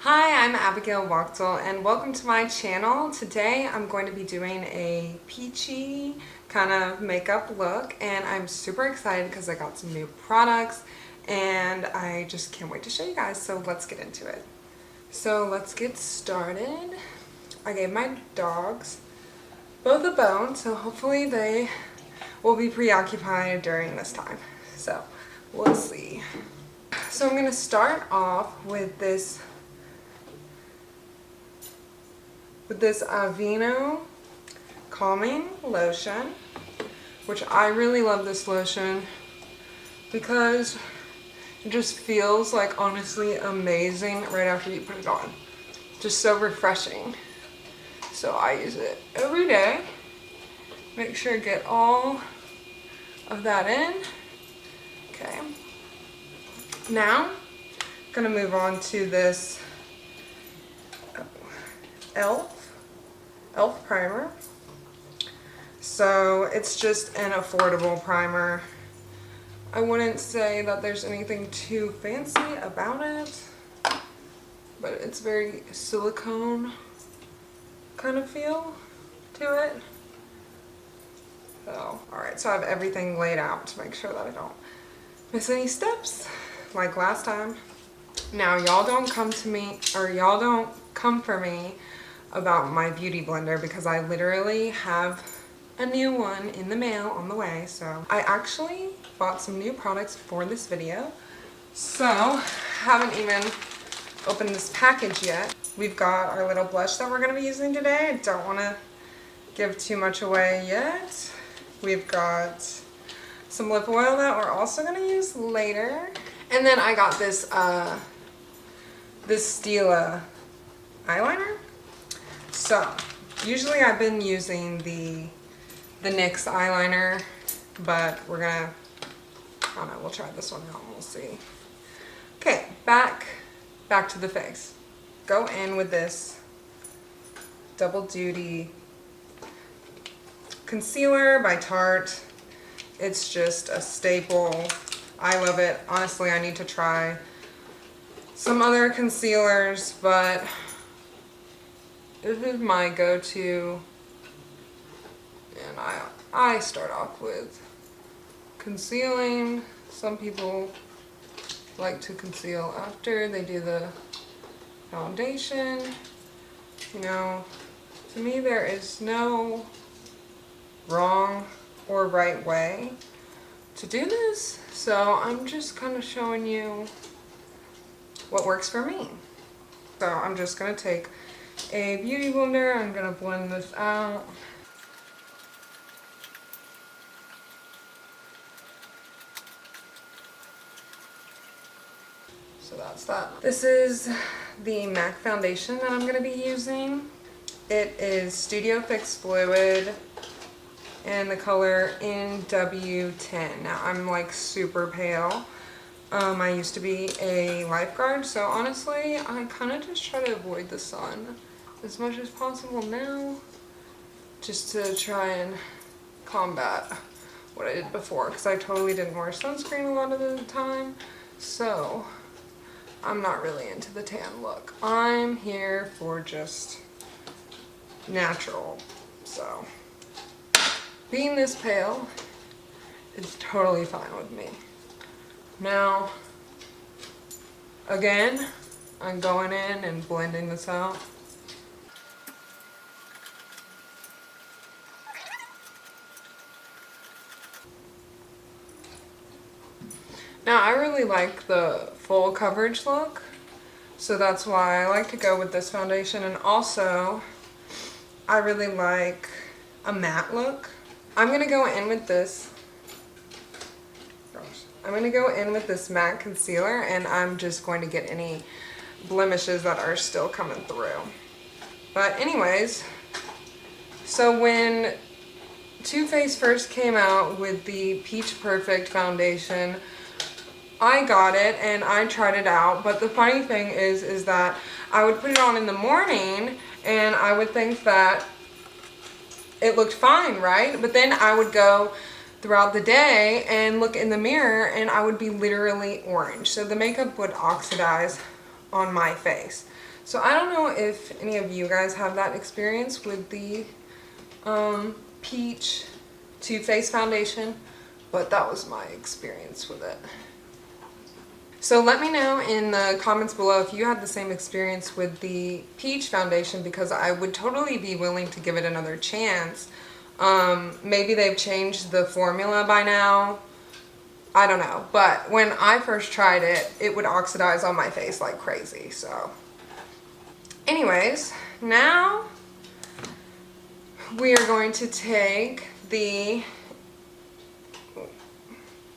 Hi, I'm Abigail Wachtel and welcome to my channel. Today I'm going to be doing a peachy kind of makeup look and I'm super excited because I got some new products and I just can't wait to show you guys, so let's get into it. So let's get started. I gave my dogs both a bone, so hopefully they will be preoccupied during this time. So we'll see. So I'm going to start off with this Aveeno calming lotion, which I really love this lotion because it just feels like honestly amazing right after you put it on. Just so refreshing. So I use it every day. Make sure to get all of that in. Okay. Now, I'm gonna move on to this e.l.f. primer. So it's just an affordable primer. I wouldn't say that there's anything too fancy about it, but it's very silicone kind of feel to it. So, alright, so I have everything laid out to make sure that I don't miss any steps like last time. Now, y'all don't come to me, or y'all don't come for me about my beauty blender because I literally have a new one in the mail on the way. So I actually bought some new products for this video. So haven't even opened this package yet. We've got our little blush that we're going to be using today. I don't want to give too much away yet. We've got some lip oil that we're also going to use later. And then I got this this Stila Eyeliner. So usually I've been using the NYX eyeliner, but we're gonna, I don't know, we'll try this one out and we'll see. Okay, back to the face. Go in with this Double Duty concealer by Tarte. It's just a staple. I love it. Honestly, I need to try some other concealers, but this is my go-to, and I start off with concealing. Some people like to conceal after they do the foundation. You know, to me there is no wrong or right way to do this, so I'm just kind of showing you what works for me. So I'm just going to take a beauty blender. I'm going to blend this out. So that's that. This is the MAC foundation that I'm going to be using. It is Studio Fix Fluid in the color NW10. Now I'm like super pale. I used to be a lifeguard, so honestly I kind of just try to avoid the sun as much as possible now, just to try and combat what I did before, because I totally didn't wear sunscreen a lot of the time, so I'm not really into the tan look. I'm here for just natural, so being this pale is totally fine with me. Now, again, I'm going in and blending this out. Now, I really like the full coverage look, so that's why I like to go with this foundation, and also I really like a matte look. I'm going to go in with this matte concealer, and I'm just going to get any blemishes that are still coming through. But anyways, so when Too Faced first came out with the Peach Perfect foundation, I got it and I tried it out, but the funny thing is that I would put it on in the morning and I would think that it looked fine, right? But then I would go throughout the day and look in the mirror and I would be literally orange. So the makeup would oxidize on my face. So I don't know if any of you guys have that experience with the Peach Too Faced foundation, but that was my experience with it. So let me know in the comments below if you had the same experience with the Peach foundation, because I would totally be willing to give it another chance. Maybe they've changed the formula by now. I don't know. But when I first tried it, it would oxidize on my face like crazy. So anyways, now we are going to take the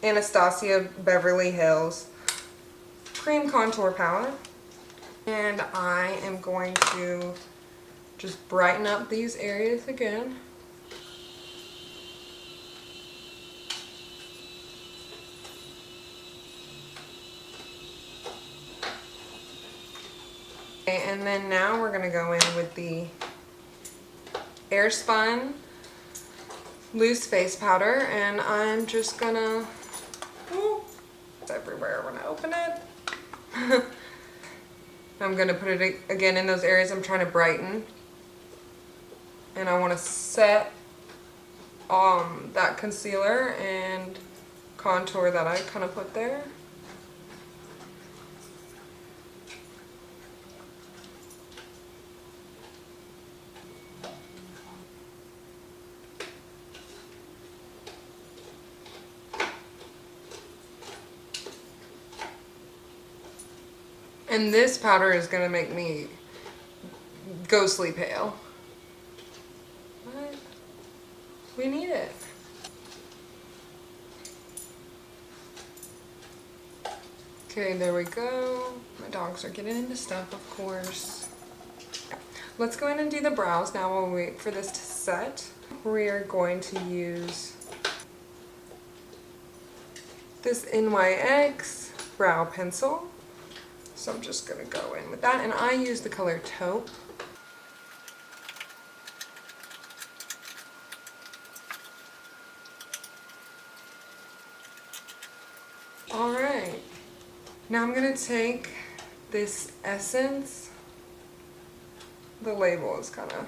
Anastasia Beverly Hills Cream Contour Palette, and I am going to just brighten up these areas again. Okay, and then now we're going to go in with the Airspun loose face powder, and I'm just gonna, it's everywhere when I open it. I'm gonna put it again in those areas I'm trying to brighten, and I want to set that concealer and contour that I kind of put there. And this powder is going to make me ghostly pale. But we need it. Okay, there we go. My dogs are getting into stuff, of course. Let's go in and do the brows now while we wait for this to set. We are going to use this NYX Brow Pencil. So I'm just going to go in with that, and I use the color Taupe. Alright, now I'm going to take this Essence. The label is kind of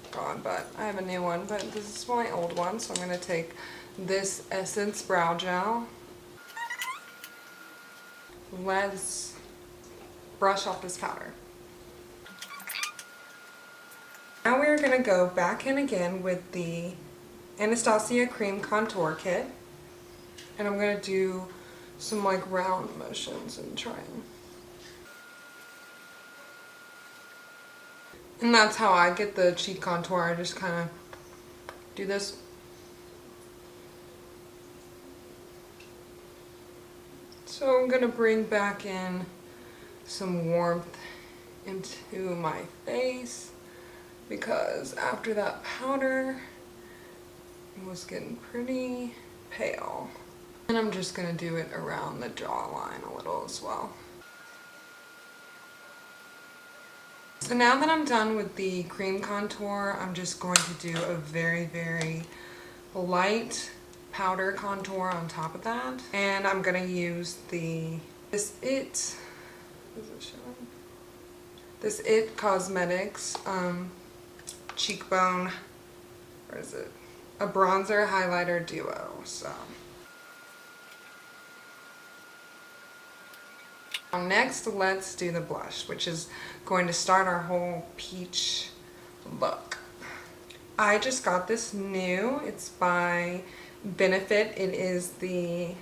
gone, but I have a new one, but this is my old one, so I'm going to take this Essence Brow Gel. Let's brush off this powder. Now we're going to go back in again with the Anastasia Cream Contour Kit, and I'm going to do some like round motions and try and that's how I get the cheek contour. I just kind of do this. So I'm going to bring back in some warmth into my face, because after that powder it was getting pretty pale. And I'm just going to do it around the jawline a little as well. So now that I'm done with the cream contour, I'm just going to do a very, very light powder contour on top of that. And I'm going to use this It Cosmetics cheekbone, or is it a bronzer highlighter duo. So next, let's do the blush, which is going to start our whole peach look. I just got this new. It's by Benefit. It's the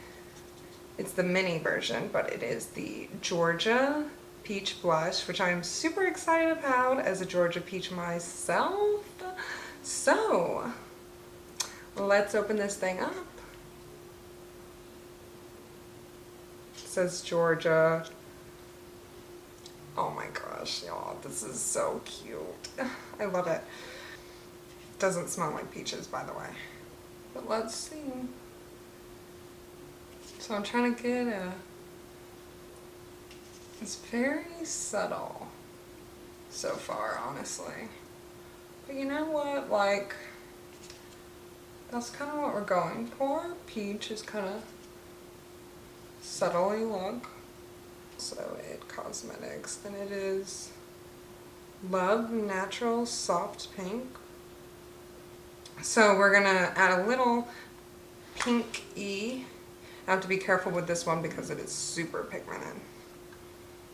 mini version, but it is the Georgia Peach Blush, which I'm super excited about as a Georgia Peach myself. So let's open this thing up. It says Georgia. Oh my gosh, y'all, this is so cute. I love it. Doesn't smell like peaches, by the way. But let's see. So I'm trying to get it's very subtle so far, honestly. But you know what, like, that's kind of what we're going for. Peach is kind of subtly look. So It Cosmetics, and it is Love Natural Soft Pink. So we're gonna add a little pink-y. I have to be careful with this one because it is super pigmented.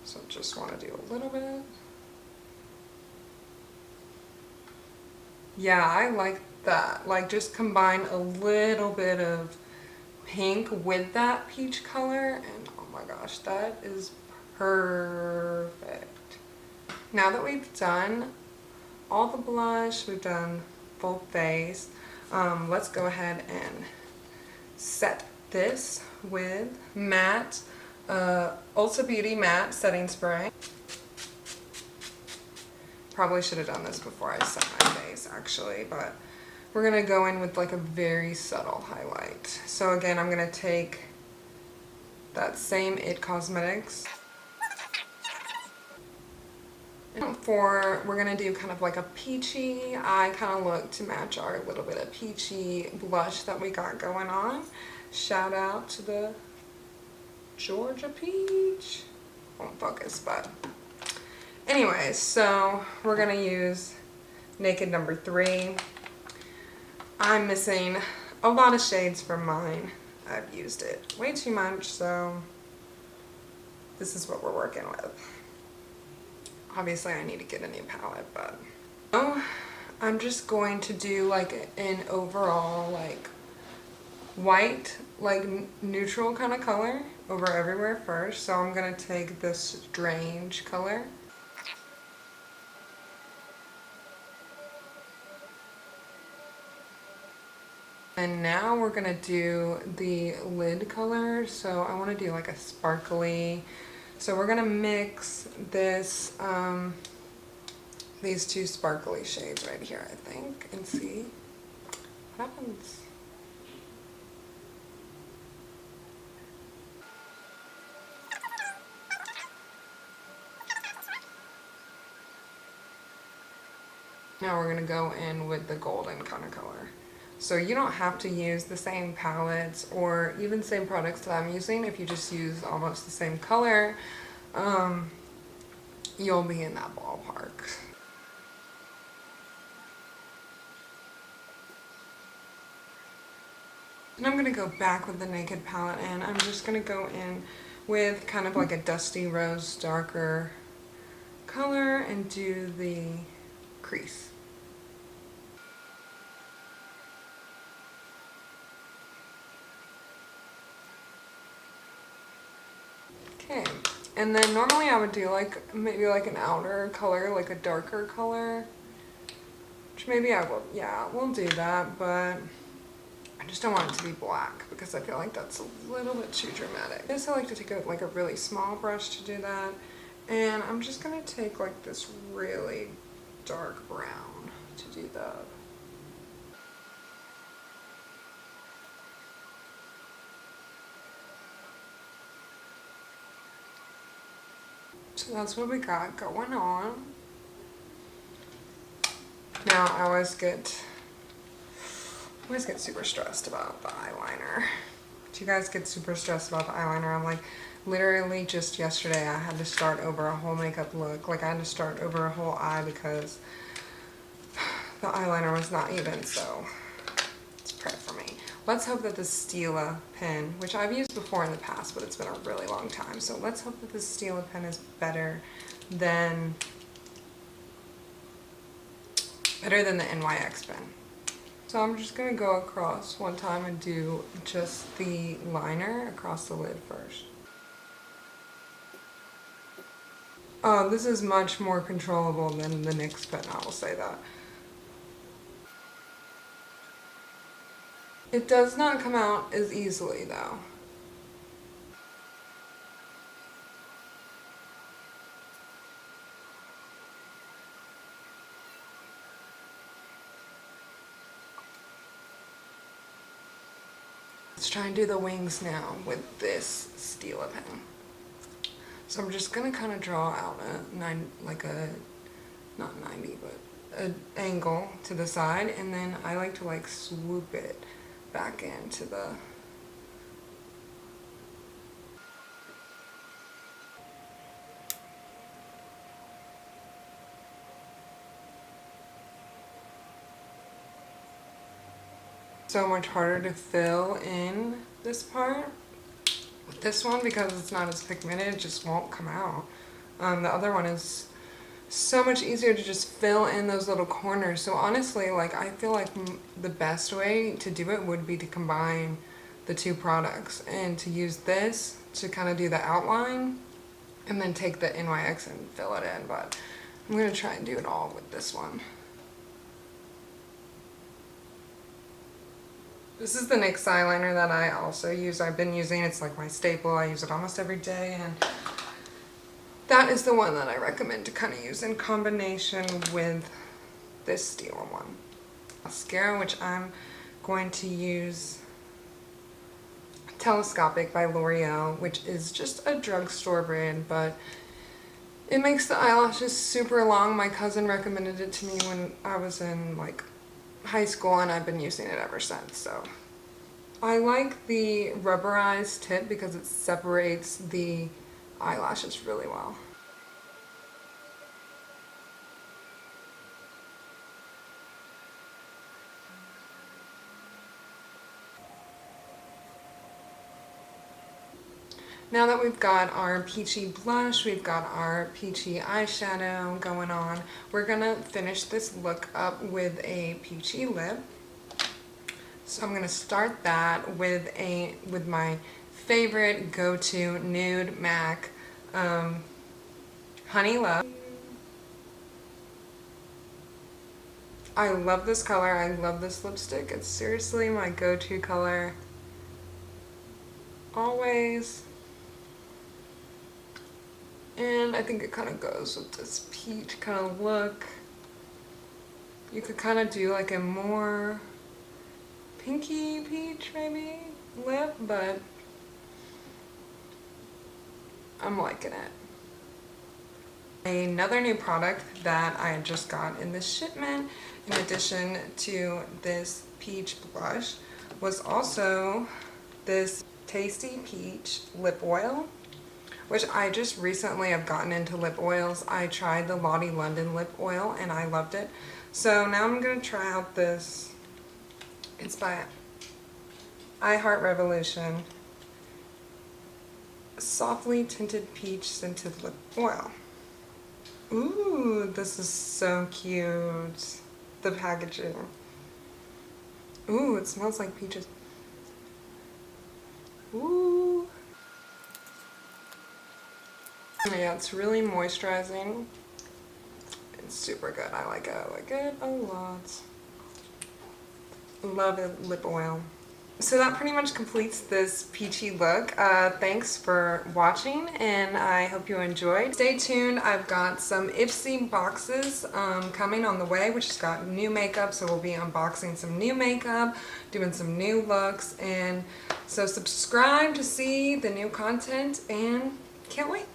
So just want to do a little bit. Yeah, I like that. Like just combine a little bit of pink with that peach color and oh my gosh, that is perfect. Now that we've done all the blush, we've done full face, let's go ahead and set this with matte, Ulta Beauty Matte Setting Spray. Probably should have done this before I set my face actually, but we're gonna go in with like a very subtle highlight. So again, I'm gonna take that same It Cosmetics. We're gonna do kind of like a peachy eye kind of look to match our little bit of peachy blush that we got going on. Shout out to the Georgia peach. Won't focus, but anyways, so we're gonna use Naked number 3. I'm missing a lot of shades from mine. I've used it way too much, so this is what we're working with. Obviously I need to get a new palette, but I'm just going to do like an overall like white, like neutral kind of color over everywhere first. So I'm gonna take this Strange color. And now we're gonna do the lid color. So I wanna do like a sparkly. So we're gonna mix this, these two sparkly shades right here, I think, and see what happens. Now we're gonna go in with the golden kind of color. So you don't have to use the same palettes or even same products that I'm using. If you just use almost the same color, you'll be in that ballpark. And I'm gonna go back with the Naked palette and I'm just gonna go in with kind of like a dusty rose darker color and do the crease. Okay, and then normally I would do like maybe like an outer color, like a darker color, which maybe I will, yeah, we'll do that, but I just don't want it to be black because I feel like that's a little bit too dramatic. I just like to take like a really small brush to do that, and I'm just gonna take like this really dark brown to do that. So that's what we got going on. Now I always get super stressed about the eyeliner. Do you guys get super stressed about the eyeliner? I'm like, literally just yesterday I had to start over a whole makeup look. Like I had to start over a whole eye because the eyeliner was not even, so it's prep for me. Let's hope that the Stila pen, which I've used before in the past, but it's been a really long time. So let's hope that the Stila pen is better than the NYX pen. So I'm just gonna go across one time and do just the liner across the lid first. This is much more controllable than the NYX pen, I will say that. It does not come out as easily though. Let's try and do the wings now with this Stila pen. So I'm just gonna kind of draw out not 90, but an angle to the side, and then I like to like swoop it back into the So much harder to fill in this part with this one because it's not as pigmented, it just won't come out. The other one is so much easier to just fill in those little corners. So honestly, like, I feel like the best way to do it would be to combine the two products and to use this to kind of do the outline and then take the NYX and fill it in. But I'm going to try and do it all with this one. This is the NYX eyeliner that I also use. I've been using, it's like my staple. I use it almost every day, and that is the one that I recommend to kind of use in combination with this Stila one. Mascara, which I'm going to use Telescopic by Loreal, which is just a drugstore brand, but it makes the eyelashes super long. My cousin recommended it to me when I was in like high school, and I've been using it ever since. So I like the rubberized tip because it separates the eyelashes really well. Now that we've got our peachy blush, we've got our peachy eyeshadow going on, we're gonna finish this look up with a peachy lip. So I'm gonna start that with my favorite go-to nude MAC Honeylove. I love this color. I love this lipstick. It's seriously my go-to color always. And I think it kind of goes with this peach kind of look. You could kind of do like a more pinky peach maybe lip, but I'm liking it. Another new product that I just got in this shipment, in addition to this peach blush, was also this Tasty Peach lip oil, which I just recently have gotten into lip oils. I tried the Lottie London lip oil and I loved it. So now I'm going to try out this. It's by I Heart Revolution Softly Tinted Peach Scented Lip Oil. Ooh, this is so cute. The packaging. Ooh, it smells like peaches. Ooh. Yeah, it's really moisturizing. It's super good. I like it. I like it a lot. Love it, lip oil. So that pretty much completes this peachy look. Thanks for watching, and I hope you enjoyed. Stay tuned. I've got some Ipsy boxes coming on the way, which has got new makeup, so we'll be unboxing some new makeup, doing some new looks, and so subscribe to see the new content, and can't wait.